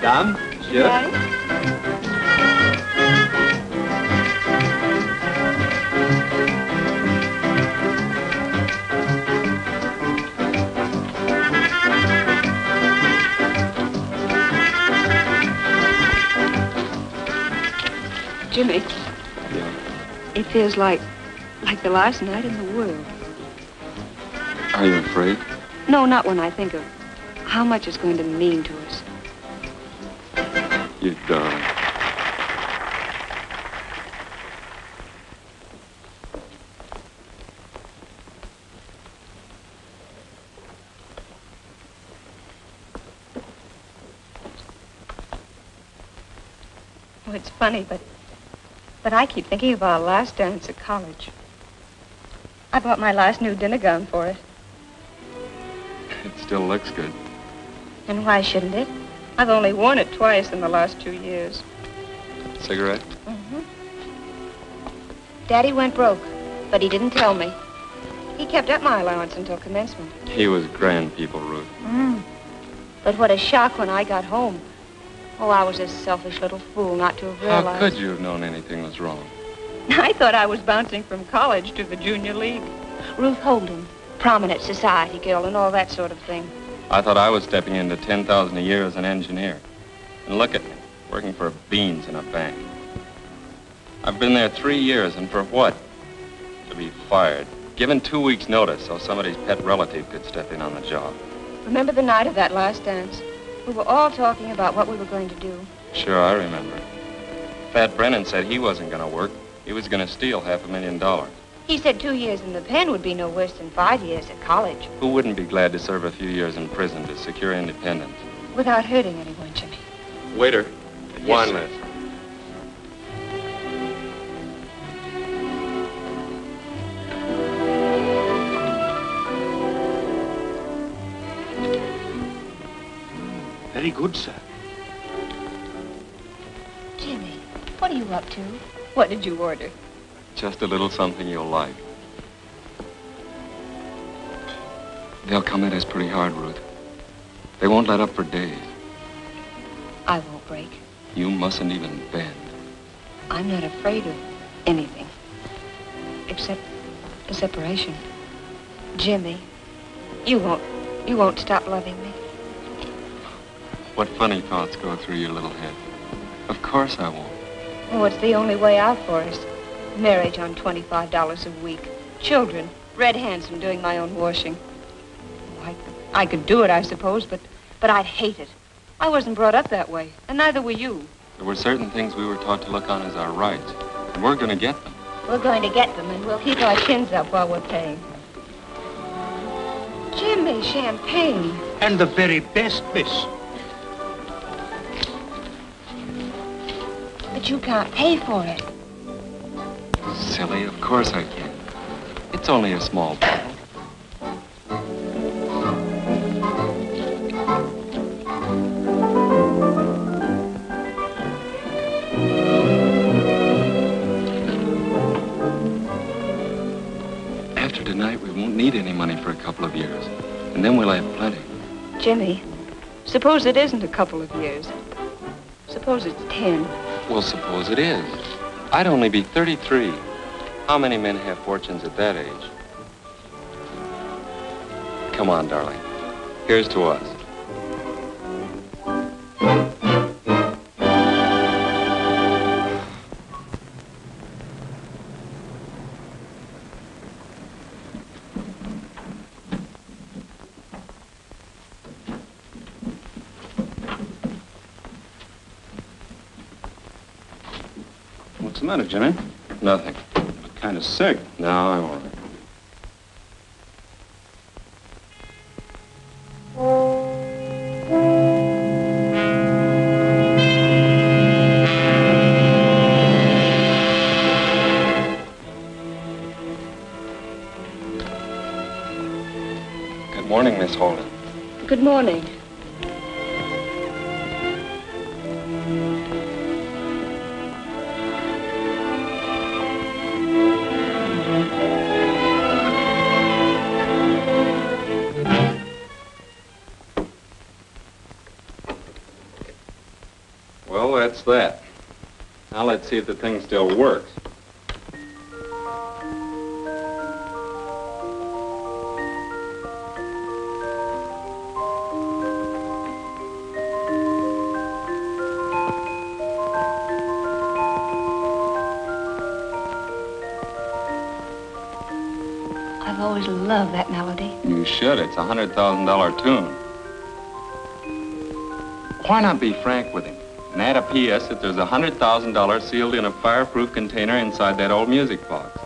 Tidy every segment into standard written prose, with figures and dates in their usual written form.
Madame, monsieur. Jimmy, Yeah. it feels like the last night in the world. Are you afraid? No, not when I think of how much it's going to mean to us. You darling. Oh, it's funny, but I keep thinking of our last dance at college. I bought my last new dinner gown for it. It still looks good. And why shouldn't it? I've only worn it twice in the last 2 years. Cigarette? Mm-hmm. Daddy went broke, but he didn't tell me. He kept up my allowance until commencement. He was grand people, Ruth. But what a shock when I got home. Oh, I was a selfish little fool not to have realized. How could you have known anything was wrong? I thought I was bouncing from college to the junior league. Ruth Holden, prominent society girl and all that sort of thing. I thought I was stepping into 10,000 a year as an engineer. And look at me, working for beans in a bank. I've been there 3 years, and for what? To be fired. Given 2 weeks' notice so somebody's pet relative could step in on the job. Remember the night of that last dance? We were all talking about what we were going to do. Sure, I remember. Fat Brennan said he wasn't going to work. He was going to steal $500,000. He said 2 years in the pen would be no worse than 5 years at college. Who wouldn't be glad to serve a few years in prison to secure independence? Without hurting anyone, Jimmy. Waiter, Yes, wine sir. list. Very good, sir. Jimmy, what are you up to? What did you order? Just a little something you'll like. They'll come at us pretty hard, Ruth. They won't let up for days. I won't break. You mustn't even bend. I'm not afraid of anything. Except a separation. Jimmy, you won't stop loving me. What funny thoughts go through your little head? Of course I won't. Oh, it's the only way out for us. Marriage on $25 a week. Children, red hands from doing my own washing. Oh, I could do it, I suppose, but I'd hate it. I wasn't brought up that way, and neither were you. There were certain things we were taught to look on as our rights, and we're going to get them. We're going to get them, and we'll keep our chins up while we're paying. Jimmy, champagne. And the very best, miss. But you can't pay for it. Silly, of course I can. It's only a small bottle. After tonight, we won't need any money for a couple of years. And then we'll have plenty. Jimmy, suppose it isn't a couple of years. Suppose it's 10. Well, suppose it is. I'd only be 33. How many men have fortunes at that age? Come on, darling. Here's to us. What's the matter, Jimmy? Nothing. Look kind of sick. No, I'm all right. Good morning, Miss Holden. Good morning. What's that? Now let's see if the thing still works. I've always loved that melody. You should. It's a $100,000 tune. Why not be frank with him and add a P.S. that there's $100,000 sealed in a fireproof container inside that old music box?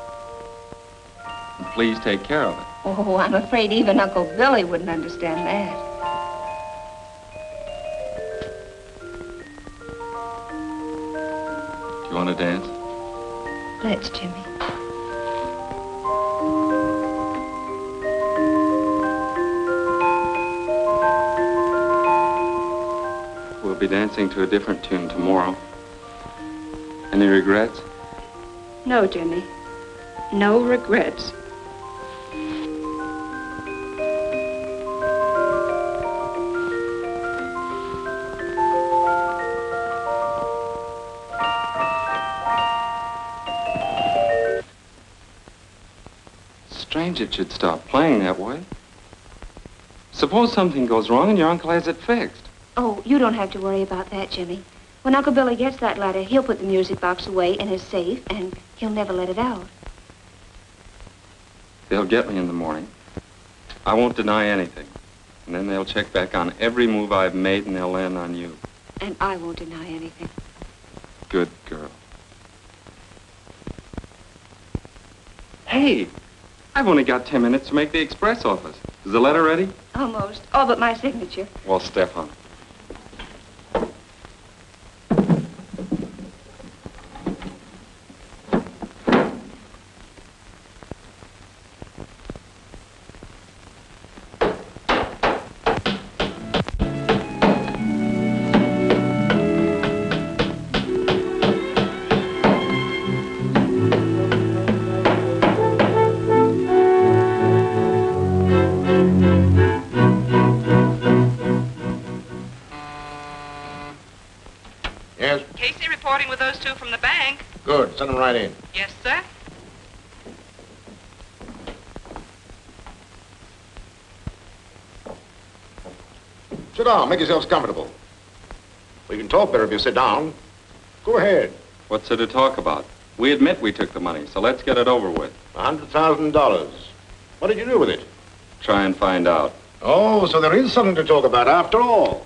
And please take care of it. Oh, I'm afraid even Uncle Billy wouldn't understand that. Do you want to dance? Let's, Jimmy. We'll be dancing to a different tune tomorrow. Any regrets? No, Jimmy. No regrets. Strange it should stop playing that way. Suppose something goes wrong and your uncle has it fixed. Oh, you don't have to worry about that, Jimmy. When Uncle Billy gets that letter, he'll put the music box away in his safe, and he'll never let it out. They'll get me in the morning. I won't deny anything. And then they'll check back on every move I've made, and they'll land on you. And I won't deny anything. Good girl. Hey, I've only got 10 minutes to make the express office. Is the letter ready? Almost. All but my signature. Well, step on it. With those two from the bank. Good. Send them right in. Yes, sir. Sit down. Make yourselves comfortable. We can talk better if you sit down. Go ahead. What's there to talk about? We admit we took the money, so let's get it over with. $100,000. What did you do with it? Try and find out. Oh, so there is something to talk about after all.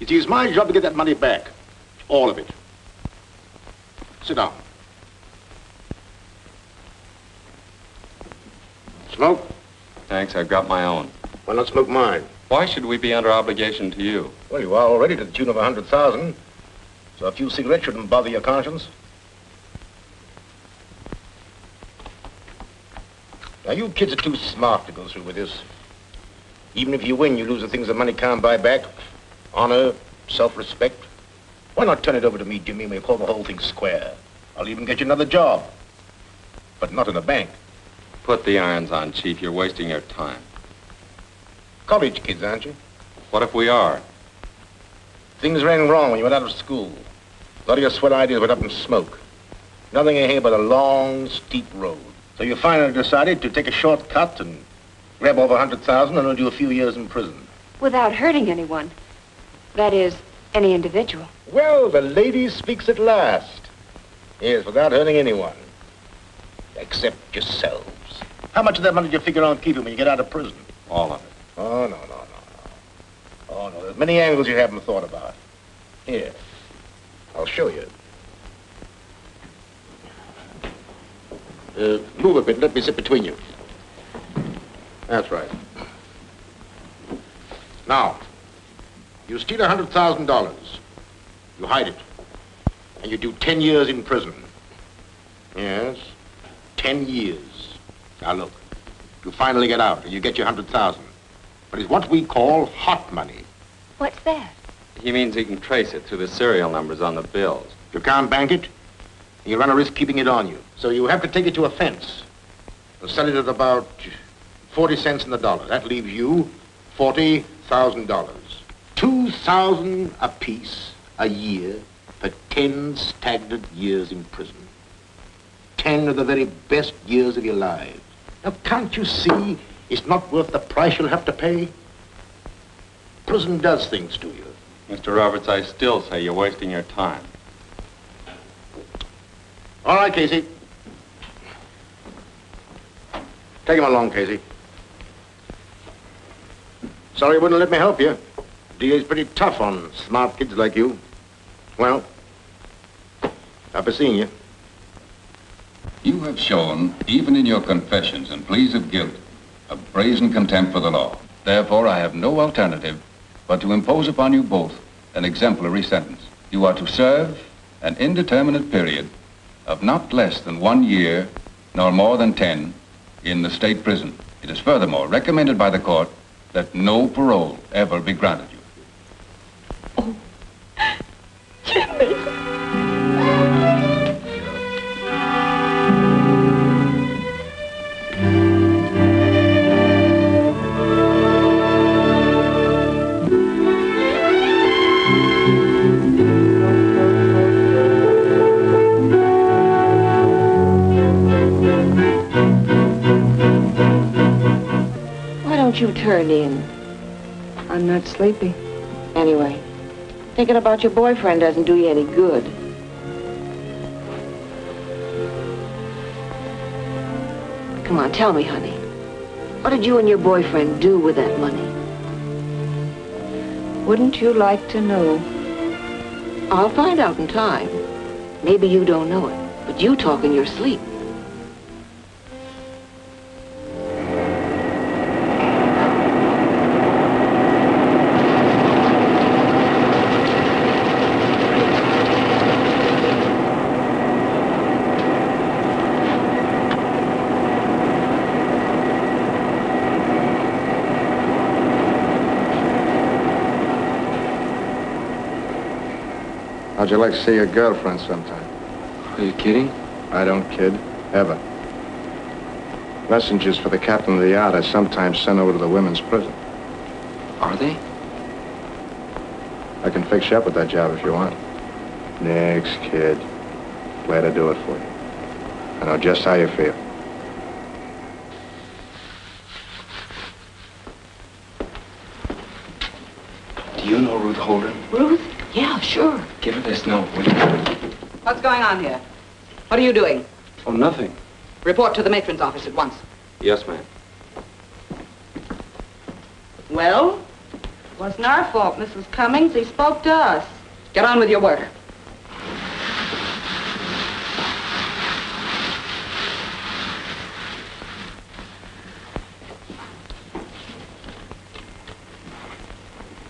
You see, it's my job to get that money back. All of it. Sit down. Smoke? Thanks, I've got my own. Why not smoke mine? Why should we be under obligation to you? Well, you are already to the tune of 100,000. So a few cigarettes shouldn't bother your conscience. Now, you kids are too smart to go through with this. Even if you win, you lose the things that money can't buy back. Honor, self-respect. Why not turn it over to me, Jimmy, and we'll call the whole thing square? I'll even get you another job. But not in the bank. Put the irons on, Chief. You're wasting your time. College kids, aren't you? What if we are? Things ran wrong when you went out of school. A lot of your swell ideas went up in smoke. Nothing ahead but a long, steep road. So you finally decided to take a shortcut and grab over 100,000 and do a few years in prison. Without hurting anyone. That is, any individual. Well, the lady speaks at last. Yes, without hurting anyone. Except yourselves. How much of that money do you figure on keeping when you get out of prison? All of it. Oh, no. Oh, no, there's many angles you haven't thought about. Here, I'll show you. Move a bit, let me sit between you. That's right. Now, you steal $100,000. You hide it. And you do 10 years in prison. Yes, 10 years. Now look, you finally get out and you get your 100,000. But it's what we call hot money. What's that? He means he can trace it through the serial numbers on the bills. You can't bank it, you run a risk keeping it on you. So you have to take it to a fence and sell it at about 40 cents in the dollar. That leaves you $40,000. $2,000 apiece a year for 10 stagnant years in prison. 10 of the very best years of your lives. Now, can't you see it's not worth the price you'll have to pay? Prison does things to you. Mr. Roberts, I still say you're wasting your time. All right, Casey. Take him along, Casey. Sorry you wouldn't let me help you. DA's pretty tough on smart kids like you. Well, I'll be seeing you. You have shown, even in your confessions and pleas of guilt, a brazen contempt for the law. Therefore, I have no alternative but to impose upon you both an exemplary sentence. You are to serve an indeterminate period of not less than 1 year, nor more than 10, in the state prison. It is furthermore recommended by the court that no parole ever be granted you. Oh, Jimmy. You turn in. I'm not sleepy. Anyway, thinking about your boyfriend doesn't do you any good. Come on, tell me, honey. What did you and your boyfriend do with that money? Wouldn't you like to know? I'll find out in time. Maybe you don't know it, but you talk in your sleep. How'd you like to see your girlfriend sometime? Are you kidding? I don't kid, ever. Messengers for the captain of the yacht are sometimes sent over to the women's prison. Are they? I can fix you up with that job if you want. Next, kid. Glad to do it for you. I know just how you feel. Do you know Ruth Holden? Ruth? Yeah, sure. Give her this note, will you? What's going on here? What are you doing? Oh, nothing. Report to the matron's office at once. Yes, ma'am. Well? It wasn't our fault, Mrs. Cummings. He spoke to us. Get on with your work.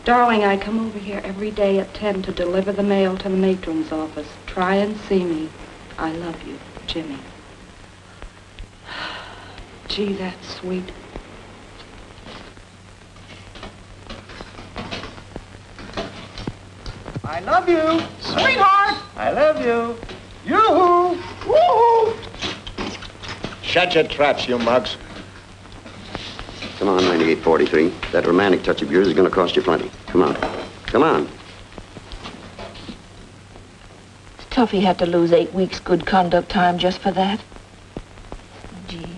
Darling, I come over here every day at 10 to deliver the mail to the matron's office. Try and see me. I love you, Jimmy. Gee, that's sweet. I love you, sweetheart. I love you. Yoo-hoo. Woo-hoo. Shut your traps, you mugs. Come on, 9843. That romantic touch of yours is going to cost you plenty. Come on. Come on. It's tough he had to lose 8 weeks good conduct time just for that. Gee,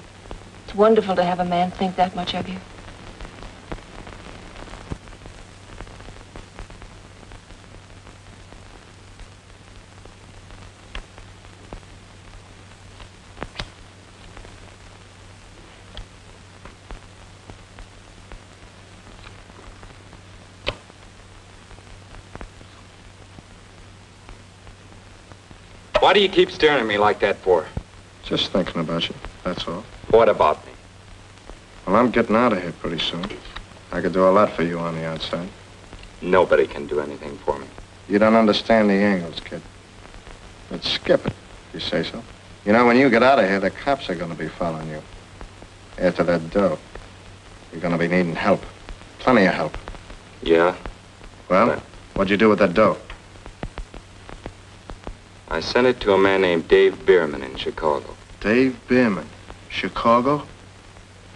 it's wonderful to have a man think that much of you. Why do you keep staring at me like that for? Just thinking about you, that's all. What about me? Well, I'm getting out of here pretty soon. I could do a lot for you on the outside. Nobody can do anything for me. You don't understand the angles, kid. But skip it, if you say so. You know, when you get out of here, the cops are going to be following you. After that dough, you're going to be needing help. Plenty of help. Yeah? Well, what'd you do with that dough? I sent it to a man named Dave Bierman in Chicago. Dave Bierman. Chicago?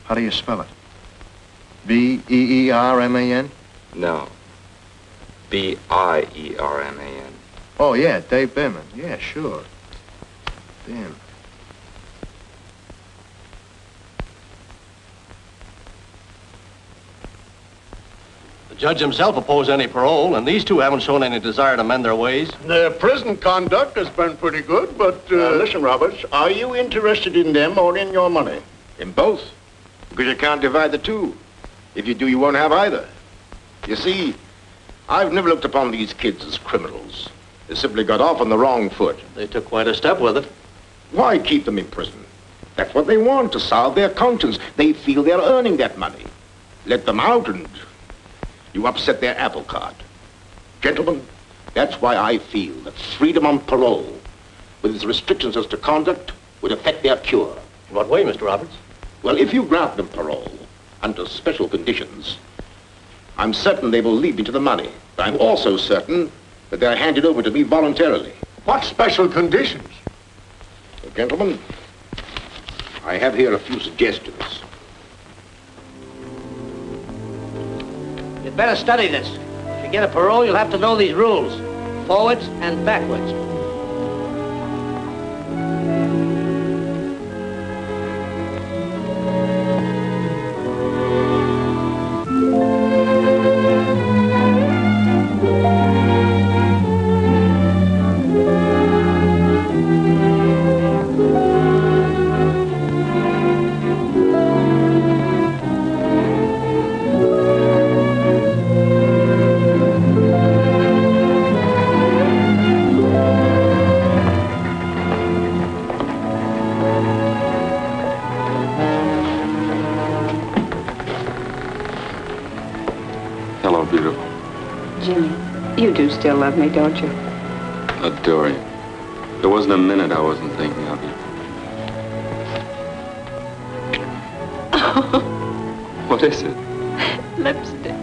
How do you spell it? B-E-E-R-M-A-N? No. B-I-E-R-M-A-N. Oh, yeah, Dave Behrman. Yeah, sure. Damn. The judge himself opposed any parole, and these two haven't shown any desire to mend their ways. Their prison conduct has been pretty good, but... listen, Roberts, are you interested in them or in your money? In both. Because you can't divide the two. If you do, you won't have either. You see, I've never looked upon these kids as criminals. They simply got off on the wrong foot. They took quite a step with it. Why keep them in prison? That's what they want, to salve their conscience. They feel they're earning that money. Let them out and you upset their apple cart. Gentlemen, that's why I feel that freedom on parole, with its restrictions as to conduct, would affect their cure. In what way, Mr. Roberts? Well, if you grant them parole under special conditions, I'm certain they will lead me to the money. But I'm also certain that they're handed over to me voluntarily. What special conditions? Well, gentlemen, I have here a few suggestions. You'd better study this. If you get a parole, you'll have to know these rules. Forwards and backwards. Hello, beautiful. Jimmy, you do still love me, don't you? Adore you. There wasn't a minute I wasn't thinking of you. What is it? Lipstick.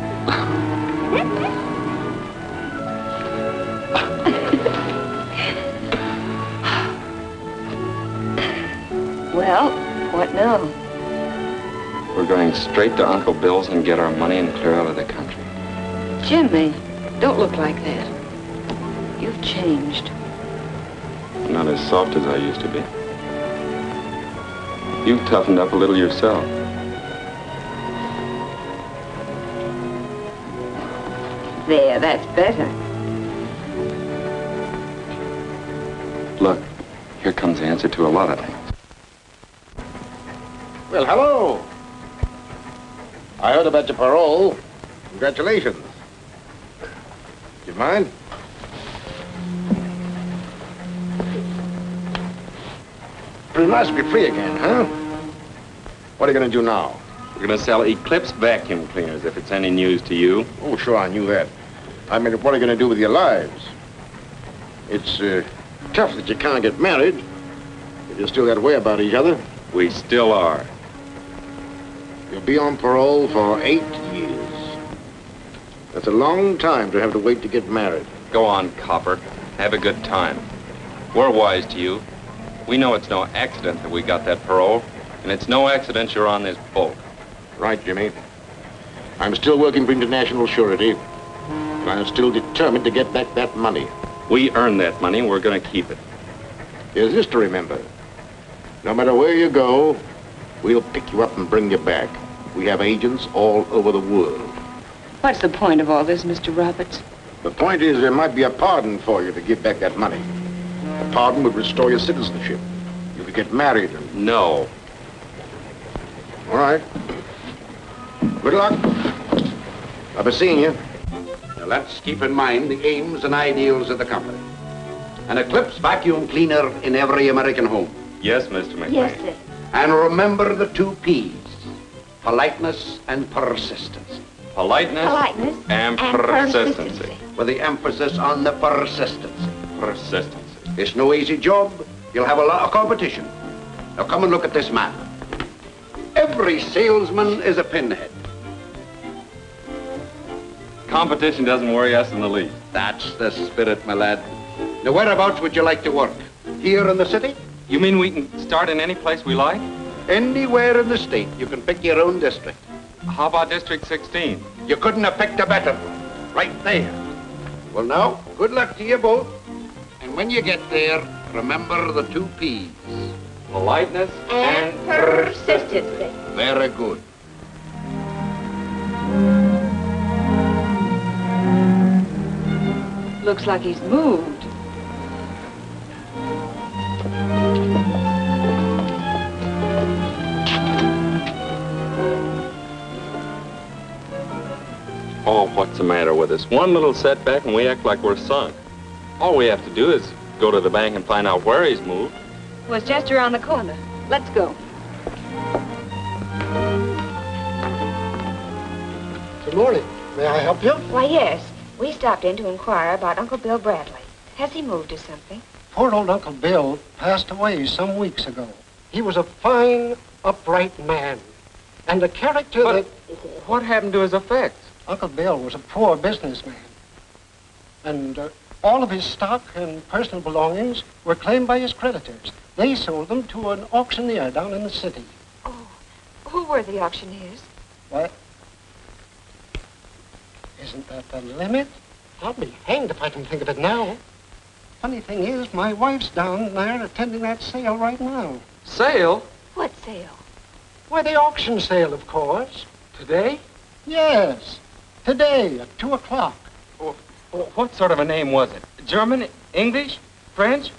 Well, what now? We're going straight to Uncle Bill's and get our money and clear out of the country. Jimmy, don't look like that. You've changed. I'm not as soft as I used to be. You've toughened up a little yourself. There, that's better. Look, here comes the answer to a lot of things. Well, hello. I heard about your parole. Congratulations. Do you mind? Pretty nice to be free again, huh? What are you going to do now? We're going to sell Eclipse vacuum cleaners, if it's any news to you. Oh, sure, I knew that. I mean, what are you going to do with your lives? It's tough that you can't get married, if you're still that way about each other. We still are. You'll be on parole for 8 years. That's a long time to have to wait to get married. Go on, copper. Have a good time. We're wise to you. We know it's no accident that we got that parole, and it's no accident you're on this boat. Right, Jimmy. I'm still working for international surety, and I'm still determined to get back that money. We earned that money, and we're going to keep it. There's this to remember. No matter where you go, we'll pick you up and bring you back. We have agents all over the world. What's the point of all this, Mr. Roberts? The point is there might be a pardon for you to give back that money. The pardon would restore your citizenship. You could get married and... No. All right. Good luck. I'll be seeing you. Now let's keep in mind the aims and ideals of the company. An Eclipse vacuum cleaner in every American home. Yes, Mr. McLean. Yes, sir. And remember the 2 P's, politeness and persistence. Politeness and persistency. With the emphasis on the persistence. Persistence. It's no easy job. You'll have a lot of competition. Now come and look at this man. Every salesman is a pinhead. Competition doesn't worry us in the least. That's the spirit, my lad. Now whereabouts would you like to work? Here in the city? You mean we can start in any place we like? Anywhere in the state. You can pick your own district. How about District 16? You couldn't have picked a better one. Right there. Well, now, good luck to you both. And when you get there, remember the 2 P's. Politeness And persistency. Very good. Looks like he's moved. Oh, what's the matter with us? One little setback and we act like we're sunk. All we have to do is go to the bank and find out where he's moved. Was just around the corner. Let's go. Good morning. May I help you? Why, yes. We stopped in to inquire about Uncle Bill Bradley. Has he moved or something? Poor old Uncle Bill passed away some weeks ago. He was a fine, upright man. And a character that... What happened to his effects? Uncle Bill was a poor businessman. And all of his stock and personal belongings were claimed by his creditors. They sold them to an auctioneer down in the city. Oh, who were the auctioneers? What? Isn't that the limit? I'll be hanged if I can think of it now. Funny thing is, my wife's down there attending that sale right now. Sale? What sale? Why, the auction sale, of course. Today? Yes, today at 2 o'clock. What sort of a name was it? German, English, French,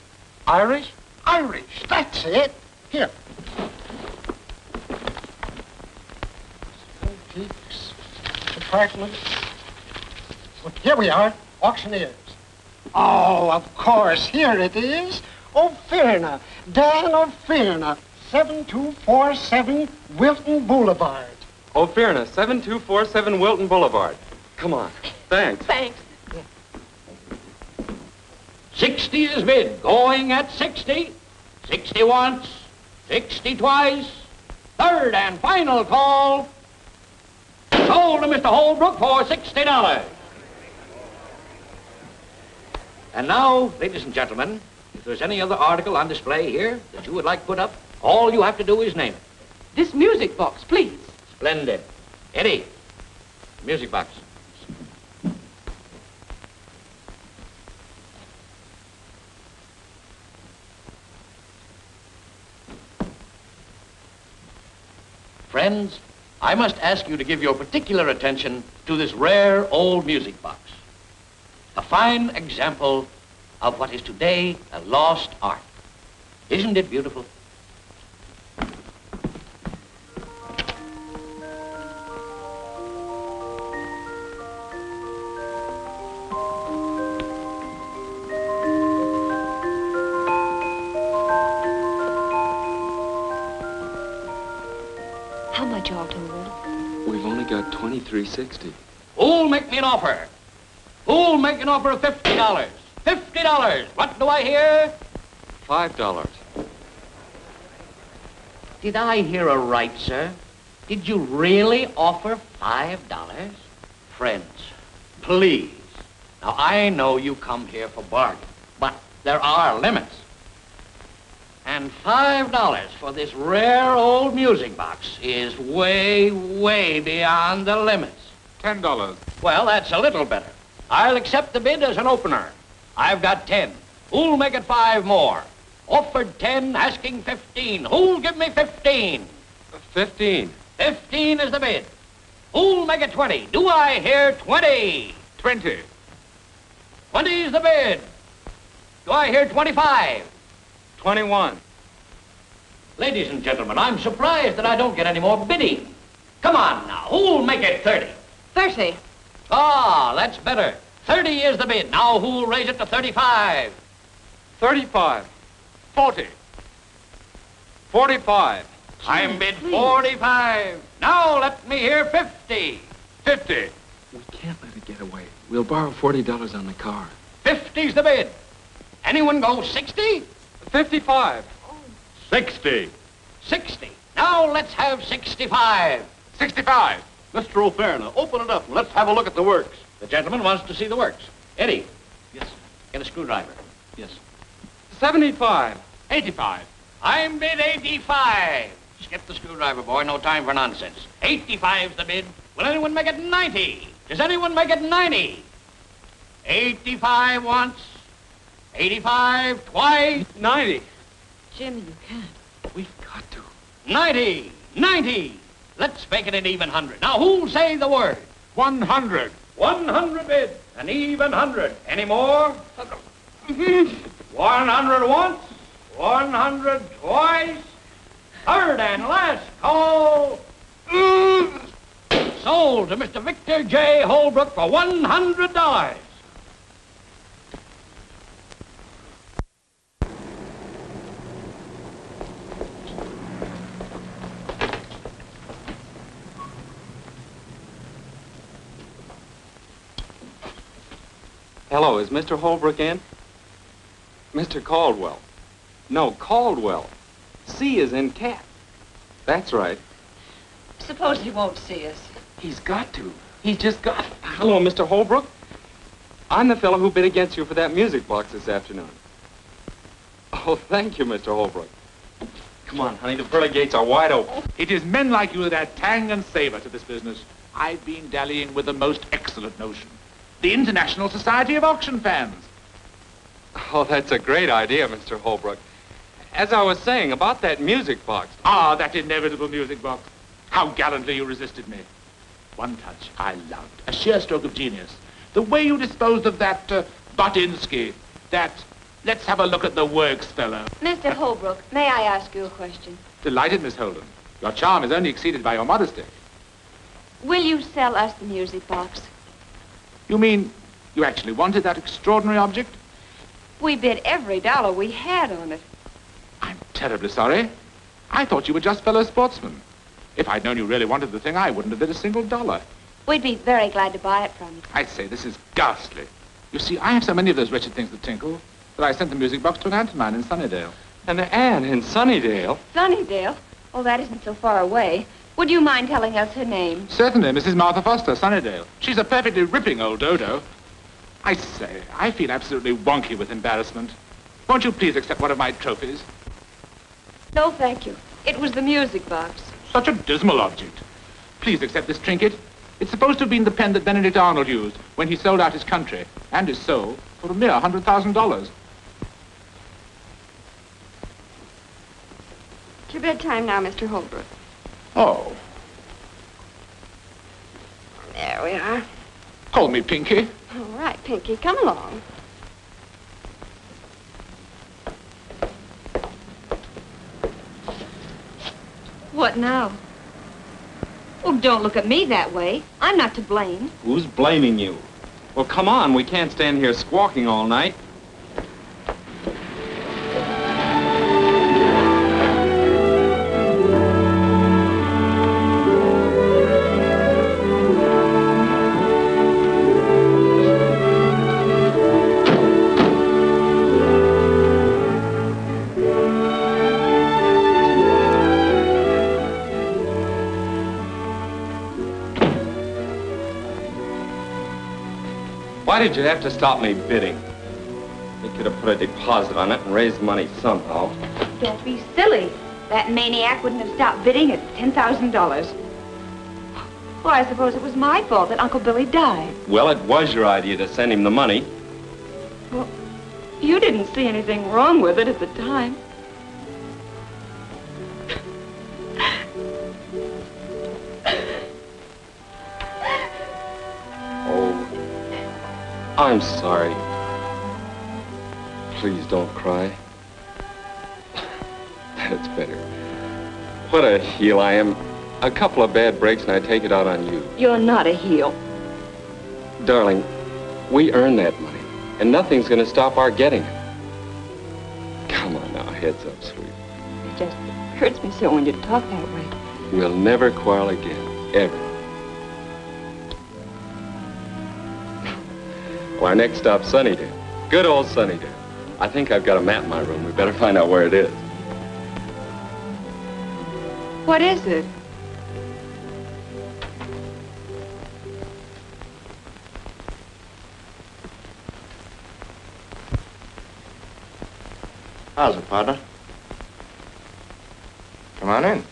Irish? Irish, that's it. Here. Antiques Department. Here we are, auctioneers. Oh, of course, here it is. O'Fearna, Dan O'Fearna, 7247 Wilton Boulevard. O'Fearna, 7247 Wilton Boulevard. Come on. Thanks. Thanks. 60 is bid, going at 60. 60 once, 60 twice. Third and final call. Sold to Mr. Holbrook for $60. And now, ladies and gentlemen, if there's any other article on display here that you would like put up, all you have to do is name it. This music box, please. Splendid. Eddie, music box. Friends, I must ask you to give your particular attention to this rare old music box. A fine example of what is today a lost art. Isn't it beautiful? How much all told? We've only got $23.60. Who'll make me an offer? Who'll make an offer of $50? $50! What do I hear? $5. Did I hear aright, sir? Did you really offer $5? Friends, please. Now, I know you come here for bargain, but there are limits. And $5 for this rare old music box is way, way beyond the limits. $10. Well, that's a little better. I'll accept the bid as an opener. I've got 10. Who'll make it 5 more? Offered 10, asking 15. Who'll give me 15? 15. 15 is the bid. Who'll make it 20? Do I hear 20? 20. 20 is the bid. Do I hear 25? 21. Ladies and gentlemen, I'm surprised that I don't get any more bidding. Come on now, who'll make it 30? 30. Ah, that's better. 30 is the bid. Now who'll raise it to 35? 35. 40. 45. I'm bid 45. Now let me hear 50. 50. We can't let it get away. We'll borrow $40 on the car. 50's the bid. Anyone go 60? 55. 60. 60. Now let's have 65. 65. Mr. O'Fearna, open it up and let's have a look at the works. The gentleman wants to see the works. Eddie. Yes. Get a screwdriver. Yes. 75. 85. I'm bid 85. Skip the screwdriver, boy. No time for nonsense. 85's the bid. Will anyone make it 90? Does anyone make it 90? 85 once. 85 twice. 90. Jimmy, you can't. We've got to. 90. 90. Let's make it an even 100. Now, who'll say the word? 100. 100 bid. An even 100. Any more? 100 once. 100 twice. Third and last call. Sold to Mr. Victor J. Holbrook for $100. Hello, is Mr. Holbrook in? Mr. Caldwell. No, Caldwell. C is in cat. That's right. Suppose he won't see us. He's got to. He's just got... Hello, Mr. Holbrook. I'm the fellow who bid against you for that music box this afternoon. Oh, thank you, Mr. Holbrook. Come on, honey, the pearly gates are wide open. It is men like you that add tang and savor to this business. I've been dallying with the most excellent notion. The International Society of Auction Fans. Oh, that's a great idea, Mr. Holbrook. As I was saying about that music box. Ah, that inevitable music box. How gallantly you resisted me. One touch I loved. A sheer stroke of genius. The way you disposed of that Botinsky. That, let's have a look at the works fellow. Mr. Holbrook, may I ask you a question? Delighted, Miss Holden. Your charm is only exceeded by your modesty. Will you sell us the music box? You mean you actually wanted that extraordinary object? We bid every dollar we had on it. I'm terribly sorry. I thought you were just fellow sportsmen. If I'd known you really wanted the thing, I wouldn't have bid a single dollar. We'd be very glad to buy it from you. I say, this is ghastly. You see, I have so many of those wretched things that tinkle that I sent the music box to an aunt of mine in Sunnydale. An aunt in Sunnydale? Sunnydale? Oh, that isn't so far away. Would you mind telling us her name? Certainly, Mrs. Martha Foster, Sunnydale. She's a perfectly ripping old dodo. I say, I feel absolutely wonky with embarrassment. Won't you please accept one of my trophies? No, thank you. It was the music box. Such a dismal object. Please accept this trinket. It's supposed to have been the pen that Benedict Arnold used when he sold out his country and his soul for a mere $100,000. It's your bedtime now, Mr. Holbrook. Oh. There we are. Call me Pinky. All right, Pinky, come along. What now? Oh, don't look at me that way. I'm not to blame. Who's blaming you? Well, come on, we can't stand here squawking all night. Why did you have to stop me bidding? You could have put a deposit on it and raised money somehow. Don't be silly. That maniac wouldn't have stopped bidding at $10,000. Well, I suppose it was my fault that Uncle Billy died. Well, it was your idea to send him the money. Well, you didn't see anything wrong with it at the time. I'm sorry. Please don't cry. That's better. What a heel I am. A couple of bad breaks and I take it out on you. You're not a heel. Darling, we earned that money, and nothing's going to stop our getting it. Come on now, heads up, sweet. It just hurts me so when you talk that way. We'll never quarrel again, ever. Well, our next stop's Sunnydale. Good old Sunnydale. I think I've got a map in my room. We better find out where it is. What is it? How's it, partner? Come on in.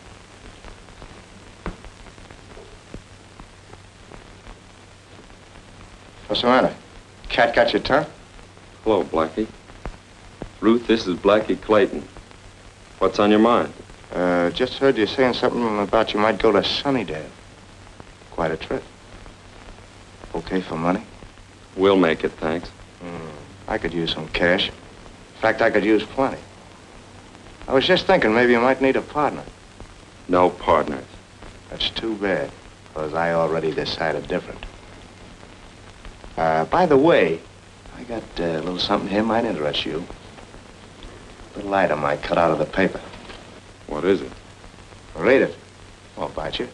What's the matter? Cat got your tongue? Hello, Blackie. Ruth, this is Blackie Clayton. What's on your mind? Just heard you saying something about you might go to Sunnydale. Quite a trip. Okay for money? We'll make it, thanks. I could use some cash. In fact, I could use plenty. I was just thinking maybe you might need a partner. No partners. That's too bad, because I already decided different. By the way, I got a little something here might interest you. A little item I cut out of the paper. What is it? Read it. Won't bite you.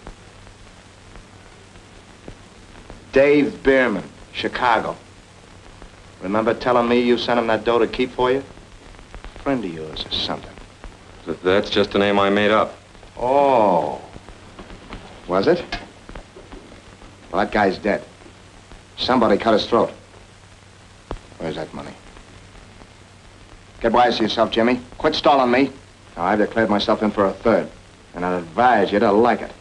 Dave Bierman, Chicago. Remember telling me you sent him that dough to keep for you? Friend of yours or something. That's just a name I made up. Oh. Was it? Well, that guy's dead. Somebody cut his throat. Where's that money? Get wise to yourself, Jimmy. Quit stalling me. Now, I've declared myself in for a third, and I'd advise you to like it.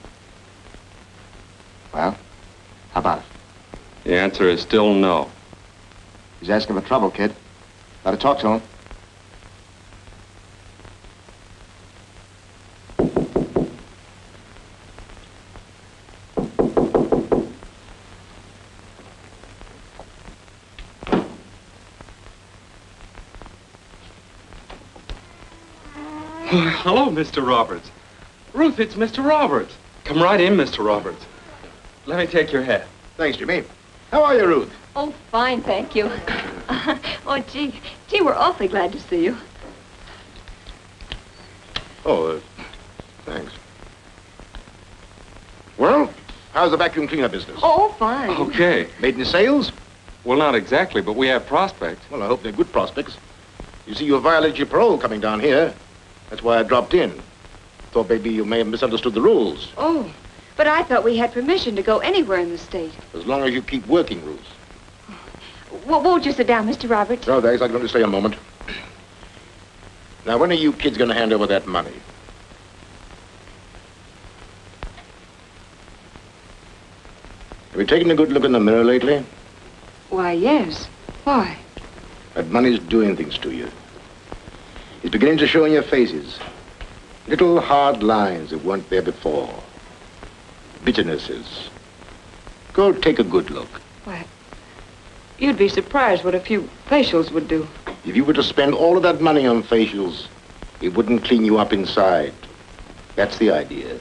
Well, how about it? The answer is still no. He's asking for trouble, kid. Gotta talk to him. Hello, Mr. Roberts. Ruth, it's Mr. Roberts. Come right in, Mr. Roberts. Let me take your hat. Thanks, Jimmy. How are you, Ruth? Oh, fine, thank you. Oh, gee, we're awfully glad to see you. Oh, thanks. Well, how's the vacuum cleaner business? Oh, fine. Okay. Made any sales? Well, not exactly, but we have prospects. Well, I hope they're good prospects. You see, you violated your parole coming down here. That's why I dropped in. Thought maybe you may have misunderstood the rules. Oh, but I thought we had permission to go anywhere in the state. As long as you keep working, Ruth. Well, won't you sit down, Mr. Roberts? No, thanks. I'm going to stay a moment. Now, when are you kids going to hand over that money? Have you taken a good look in the mirror lately? Why, yes. Why? That money's doing things to you. It's beginning to show in your faces. Little hard lines that weren't there before. Bitternesses. Go take a good look. Why, you'd be surprised what a few facials would do. If you were to spend all of that money on facials, it wouldn't clean you up inside. That's the idea.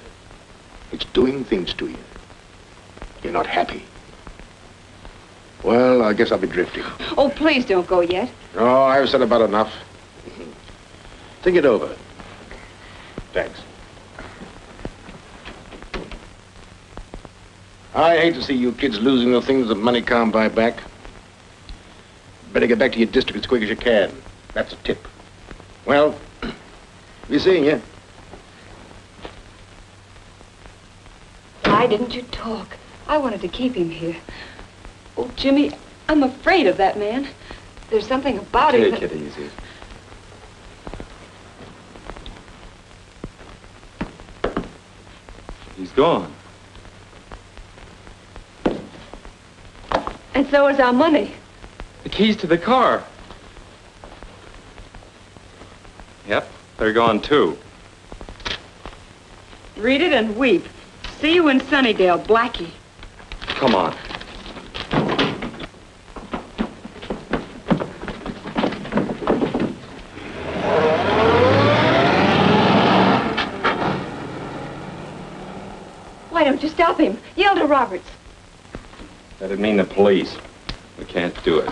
It's doing things to you. You're not happy. Well, I guess I'll be drifting. Oh, please don't go yet. No, I've said about enough. Think it over. Thanks. I hate to see you kids losing the things that money can't buy back. Better get back to your district as quick as you can. That's a tip. Well, be seeing you. Why didn't you talk? I wanted to keep him here. Oh, Jimmy, I'm afraid of that man. There's something about him that... Take it easy. He's gone. And so is our money. The keys to the car. Yep, they're gone too. Read it and weep. See you in Sunnydale, Blackie. Come on. Why don't you stop him? Yell to Roberts. That'd mean the police. We can't do it.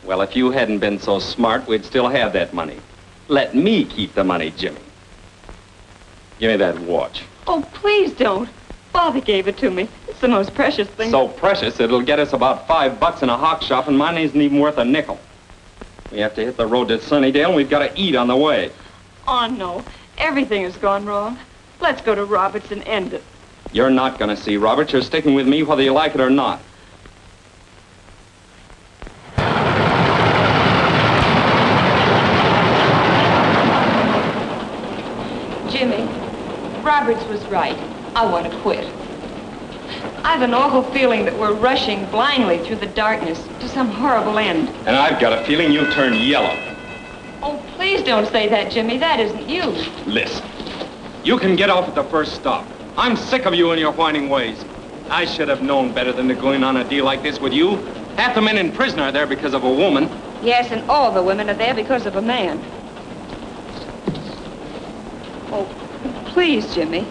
Well, if you hadn't been so smart, we'd still have that money. Let me keep the money, Jimmy. Give me that watch. Oh, please don't. Father gave it to me. It's the most precious thing. So precious, it'll get us about $5 in a hock shop, and mine isn't even worth a nickel. We have to hit the road to Sunnydale, and we've got to eat on the way. Oh, no. Everything has gone wrong. Let's go to Roberts and end it. You're not going to see Roberts. You're sticking with me whether you like it or not. Jimmy, Roberts was right. I want to quit. I've an awful feeling that we're rushing blindly through the darkness to some horrible end. And I've got a feeling you'll turn yellow. Oh, please don't say that, Jimmy. That isn't you. Listen, you can get off at the first stop. I'm sick of you and your whining ways. I should have known better than to go in on a deal like this with you. Half the men in prison are there because of a woman. Yes, and all the women are there because of a man. Oh, please, Jimmy.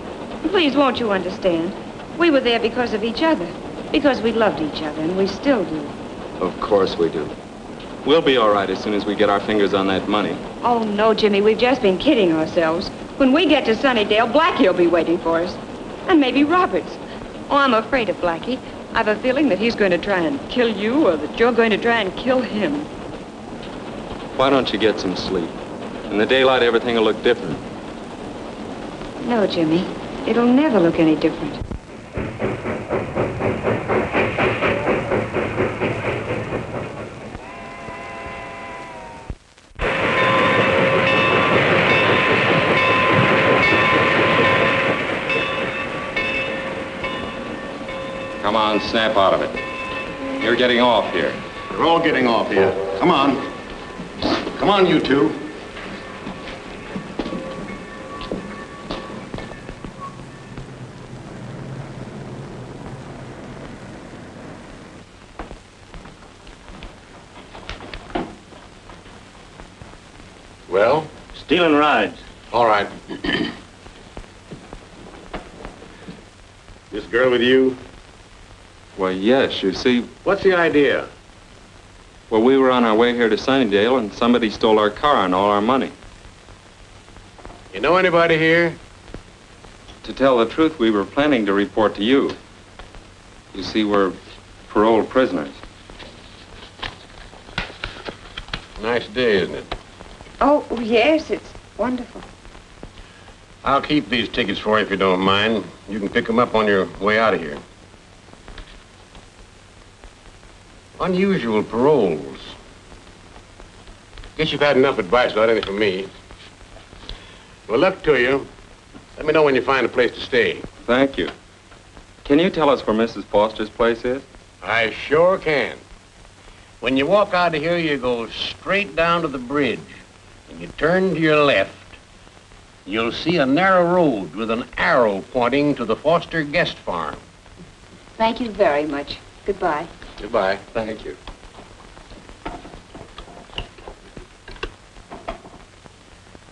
Please, won't you understand? We were there because of each other. Because we loved each other, and we still do. Of course we do. We'll be all right as soon as we get our fingers on that money. Oh, no, Jimmy, we've just been kidding ourselves. When we get to Sunnydale, Blackie will be waiting for us. And maybe Roberts. Oh, I'm afraid of Blackie. I've a feeling that he's going to try and kill you, or that you're going to try and kill him. Why don't you get some sleep? In the daylight, everything will look different. No, Jimmy. It'll never look any different. Come on, snap out of it. You're getting off here. We're all getting off here. Come on. Come on, you two. Well? Stealing rides. All right. This girl with you? Well, yes, you see... What's the idea? Well, we were on our way here to Sunnydale, and somebody stole our car and all our money. You know anybody here? To tell the truth, we were planning to report to you. You see, we're paroled prisoners. Nice day, isn't it? Oh, yes, it's wonderful. I'll keep these tickets for you if you don't mind. You can pick them up on your way out of here. Unusual paroles. Guess you've had enough advice without any from me. Well, luck to you. Let me know when you find a place to stay. Thank you. Can you tell us where Mrs. Foster's place is? I sure can. When you walk out of here, you go straight down to the bridge. And you turn to your left. You'll see a narrow road with an arrow pointing to the Foster guest farm. Thank you very much. Goodbye. Goodbye. Thank you.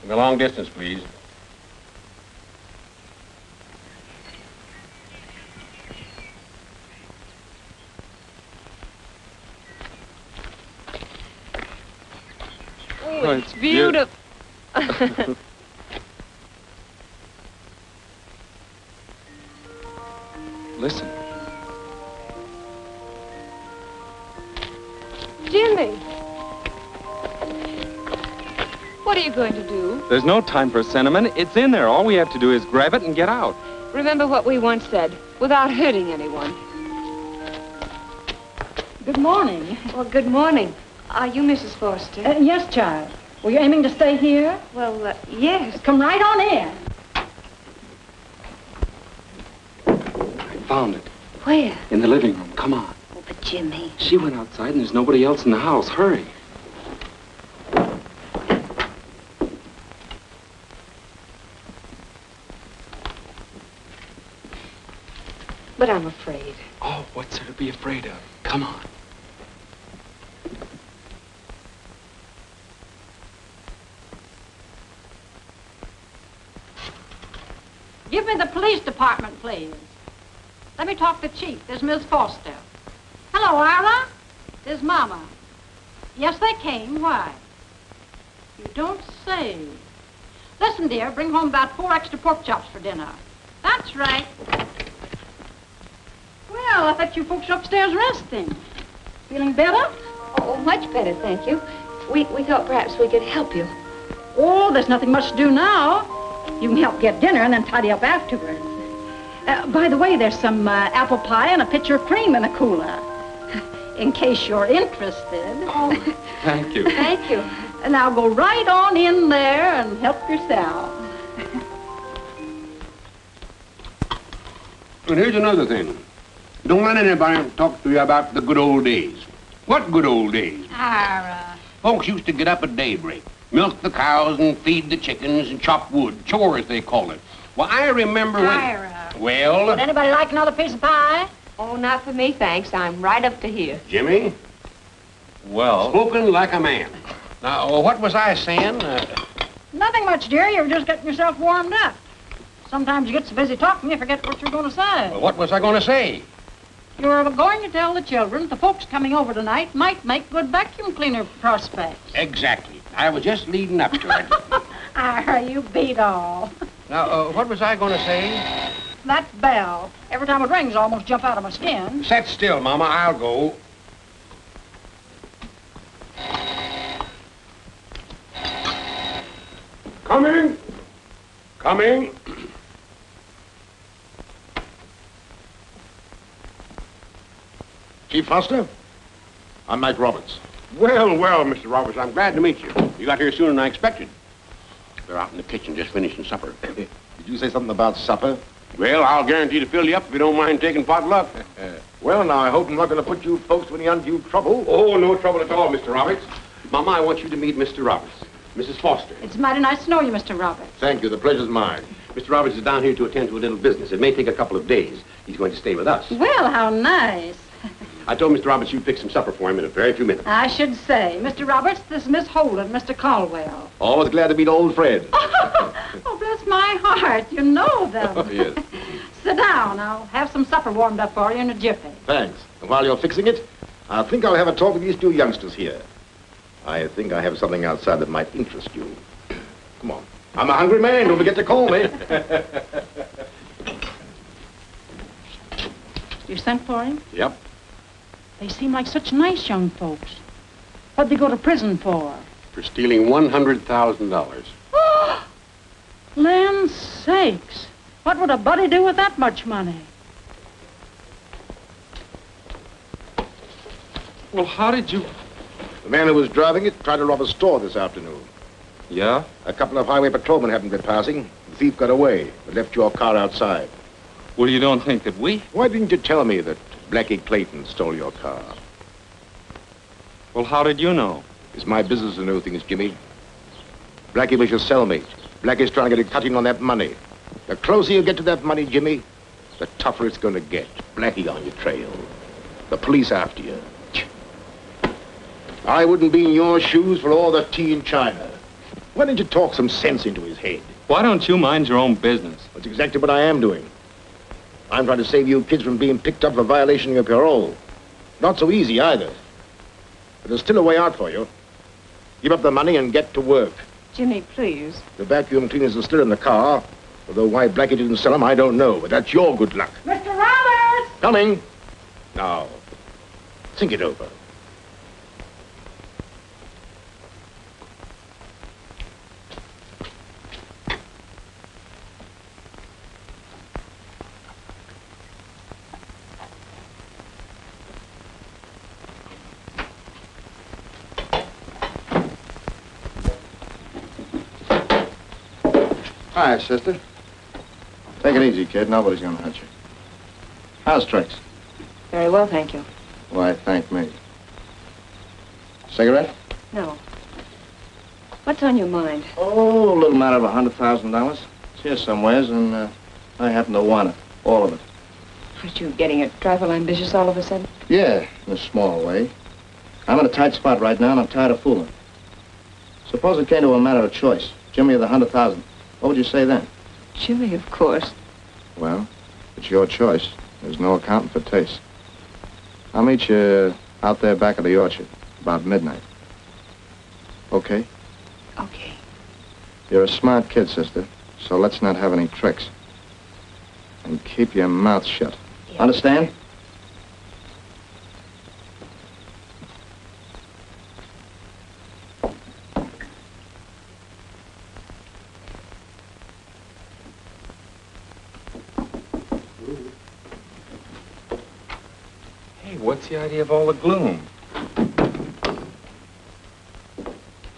The long distance, please. Oh, it's beautiful. Listen. Jimmy. What are you going to do? There's no time for sentiment. It's in there. All we have to do is grab it and get out. Remember what we once said, without hurting anyone. Good morning. Well, good morning. Are you Mrs. Foster? Yes, child. Were you aiming to stay here? Well, yes. Come right on in. I found it. Where? In the living room. Come on. Oh, but Jimmy. She went outside and there's nobody else in the house. Hurry. But I'm afraid. Oh, what's there to be afraid of? Come on. Give me the police department, please. Let me talk to Chief. There's Miss Foster. Hello, Ira. There's Mama. Yes, they came. Why? You don't say. Listen, dear, bring home about 4 extra pork chops for dinner. That's right. Well, I thought you folks were upstairs resting. Feeling better? Oh, much better, thank you. We thought perhaps we could help you. Oh, there's nothing much to do now. You can help get dinner and then tidy up afterwards. By the way, there's some apple pie and a pitcher of cream in the cooler. In case you're interested. Oh, thank you. Thank you. Now go right on in there and help yourself. And here's another thing. Don't let anybody talk to you about the good old days. What good old days? Ira. Folks used to get up at daybreak, milk the cows and feed the chickens and chop wood, chores they call it. Well, I remember when... Ira. Well... Would anybody like another piece of pie? Oh, not for me, thanks. I'm right up to here. Jimmy? Well... Spoken like a man. Now, what was I saying? Nothing much, dear. You were just getting yourself warmed up. Sometimes you get so busy talking, you forget what you're going to say. Well, what was I going to say? You're going to tell the children the folks coming over tonight might make good vacuum cleaner prospects. Exactly. I was just leading up to it. Ira, you beat all. Now, what was I going to say? That bell. Every time it rings, I almost jump out of my skin. Sit still, Mama. I'll go. Coming. Coming. Chief Foster? I'm Mike Roberts. Well, well, Mr. Roberts, I'm glad to meet you. You got here sooner than I expected. They're out in the kitchen just finishing supper. Did you say something about supper? Well, I'll guarantee to fill you up if you don't mind taking potluck. Well, now, I hope I'm not going to put you folks to any undue trouble. Oh, no trouble at all, Mr. Roberts. Mama, I want you to meet Mr. Roberts. Mrs. Foster. It's mighty nice to know you, Mr. Roberts. Thank you. The pleasure's mine. Mr. Roberts is down here to attend to a little business. It may take a couple of days. He's going to stay with us. Well, how nice. I told Mr. Roberts you'd pick some supper for him in a very few minutes. I should say. Mr. Roberts, this is Miss Holden, Mr. Caldwell. Always glad to meet old friends. Oh, bless my heart. You know them. Oh, yes. Sit down. I'll have some supper warmed up for you in a jiffy. Thanks. And while you're fixing it, I think I'll have a talk with these two youngsters here. I think I have something outside that might interest you. Come on. I'm a hungry man. Don't forget to call me. You sent for him? Yep. They seem like such nice young folks. What'd they go to prison for? For stealing $100,000. Land's sakes. What would a buddy do with that much money? Well, how did you... The man who was driving it tried to rob a store this afternoon. Yeah? A couple of highway patrolmen happened to be passing. The thief got away, but left your car outside. Well, you don't think that we... Why didn't you tell me that Blackie Clayton stole your car? Well, how did you know? It's my business to know things, Jimmy. Blackie was your cellmate. Blackie's trying to get a cutting on that money. The closer you get to that money, Jimmy, the tougher it's going to get. Blackie on your trail. The police after you. I wouldn't be in your shoes for all the tea in China. Why didn't you talk some sense into his head? Why don't you mind your own business? That's exactly what I am doing. I'm trying to save you kids from being picked up for violation of parole. Not so easy, either. But there's still a way out for you. Give up the money and get to work. Jimmy, please. The vacuum cleaners are still in the car. Although why Blackie didn't sell them, I don't know. But that's your good luck. Mr. Roberts! Coming. Now, think it over. Hi, sister. Take it easy, kid. Nobody's gonna hurt you. How's tricks? Very well, thank you. Why, thank me. Cigarette? No. What's on your mind? Oh, a little matter of $100,000. It's here somewheres, and I happen to want it. All of it. Aren't you getting a trifle ambitious all of a sudden? Yeah, in a small way. I'm in a tight spot right now, and I'm tired of fooling. Suppose it came to a matter of choice. Jimmy or the $100,000. What would you say then? Jimmy, of course. Well, it's your choice. There's no accounting for taste. I'll meet you out there back of the orchard, about midnight. Okay? Okay. You're a smart kid, sister, so let's not have any tricks. And keep your mouth shut. Yeah. Understand? What's the idea of all the gloom?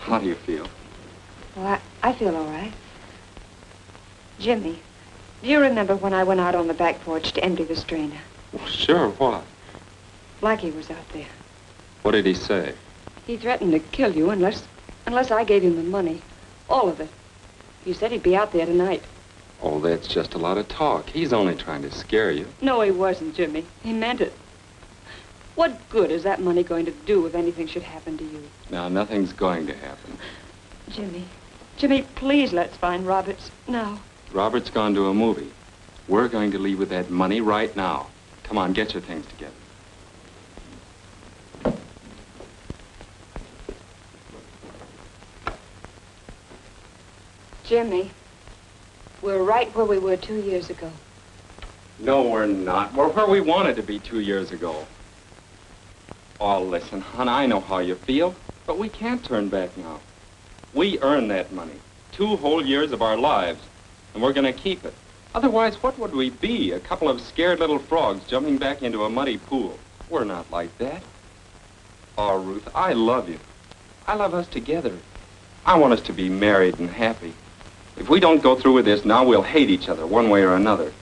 How do you feel? Well, I feel all right. Jimmy, do you remember when I went out on the back porch to empty the strainer? Well, sure, what? Blackie was out there. What did he say? He threatened to kill you unless I gave him the money. All of it. He said he'd be out there tonight. Oh, that's just a lot of talk. He's only trying to scare you. No, he wasn't, Jimmy. He meant it. What good is that money going to do if anything should happen to you? Now, nothing's going to happen. Jimmy, please let's find Roberts now. Robert's gone to a movie. We're going to leave with that money right now. Come on, get your things together. Jimmy, we're right where we were 2 years ago. No, we're not. We're where we wanted to be 2 years ago. Oh, listen, hon, I know how you feel, but we can't turn back now. We earned that money, 2 whole years of our lives, and we're going to keep it. Otherwise, what would we be? A couple of scared little frogs jumping back into a muddy pool. We're not like that. Oh, Ruth, I love you. I love us together. I want us to be married and happy. If we don't go through with this now, we'll hate each other one way or another.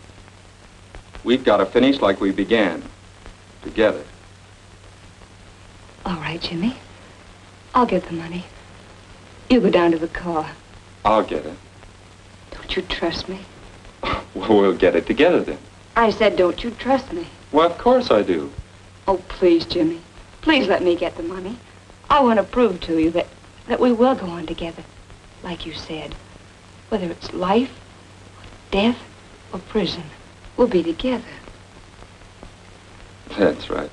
We've got to finish like we began, together. All right, Jimmy. I'll get the money. You go down to the car. I'll get it. Don't you trust me? Well, we'll get it together then. I said, don't you trust me? Well, of course I do. Oh, please, Jimmy. Please let me get the money. I want to prove to you that we will go on together, like you said. Whether it's life, or death, or prison, we'll be together. That's right.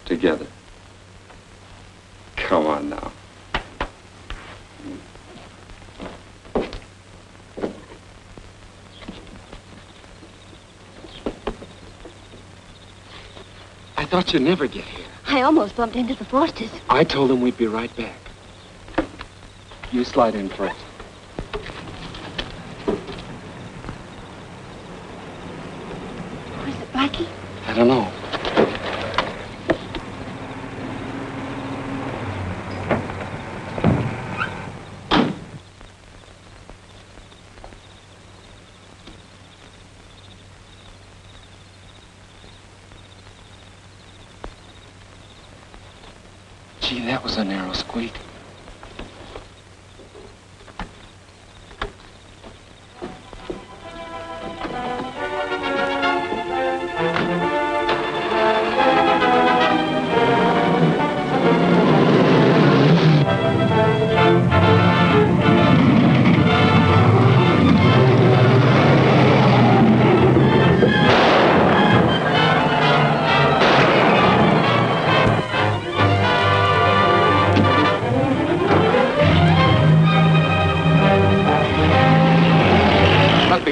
Together. Come on now. I thought you'd never get here. I almost bumped into the Fosters. I told them we'd be right back. You slide in first. Was it Blackie? I don't know. Gee, that was a narrow squeak.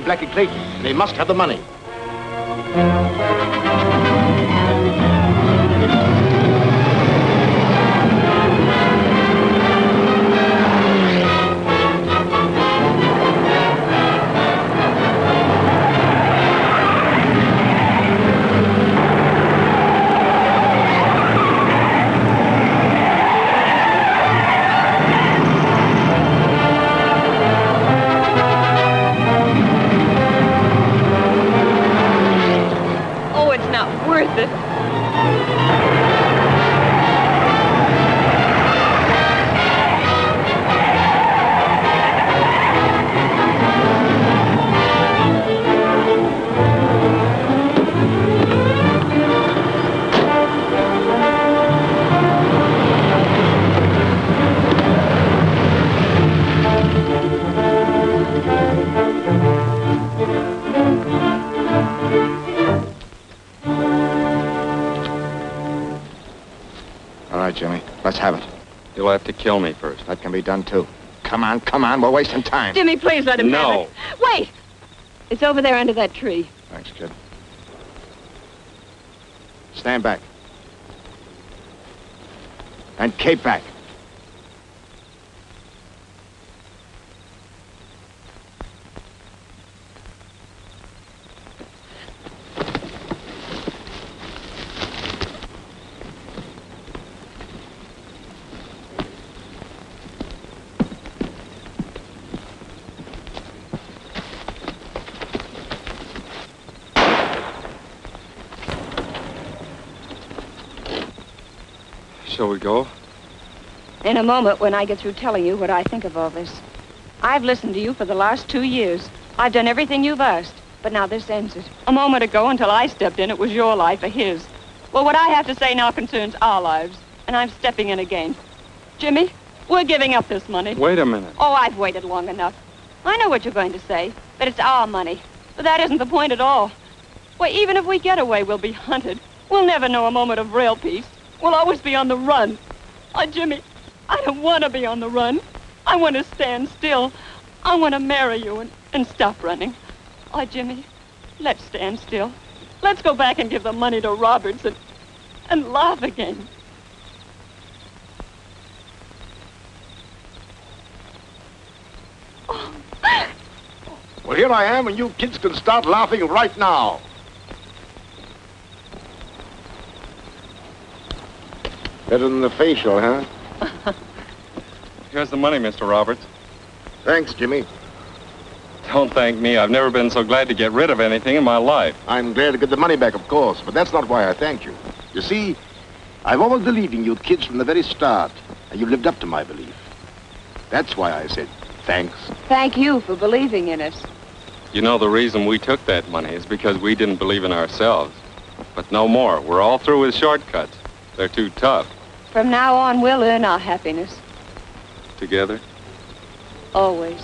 Blackie Clayton. They must have the money. Jimmy. Let's have it. You'll have to kill me first. That can be done, too. Come on. We're wasting time. Jimmy, please let him have No. it. Wait! It's over there under that tree. Thanks, kid. Stand back. And keep back. Shall we go? In a moment, when I get through telling you what I think of all this. I've listened to you for the last 2 years. I've done everything you've asked, but now this ends it. A moment ago, until I stepped in, it was your life or his. Well, what I have to say now concerns our lives, and I'm stepping in again. Jimmy, we're giving up this money. Wait a minute. Oh, I've waited long enough. I know what you're going to say, that it's our money. But that isn't the point at all. Why, even if we get away, we'll be hunted. We'll never know a moment of real peace. We'll always be on the run. Oh, Jimmy, I don't want to be on the run. I want to stand still. I want to marry you and stop running. Oh, Jimmy, let's stand still. Let's go back and give the money to Roberts and laugh again. Well, here I am, and you kids can start laughing right now. Better than the facial, huh? Here's the money, Mr. Roberts. Thanks, Jimmy. Don't thank me. I've never been so glad to get rid of anything in my life. I'm glad to get the money back, of course, but that's not why I thank you. You see, I've always believed in you kids from the very start, and you've lived up to my belief. That's why I said thanks. Thank you for believing in us. You know, the reason we took that money is because we didn't believe in ourselves. But no more. We're all through with shortcuts. They're too tough. From now on, we'll earn our happiness. Together? Always.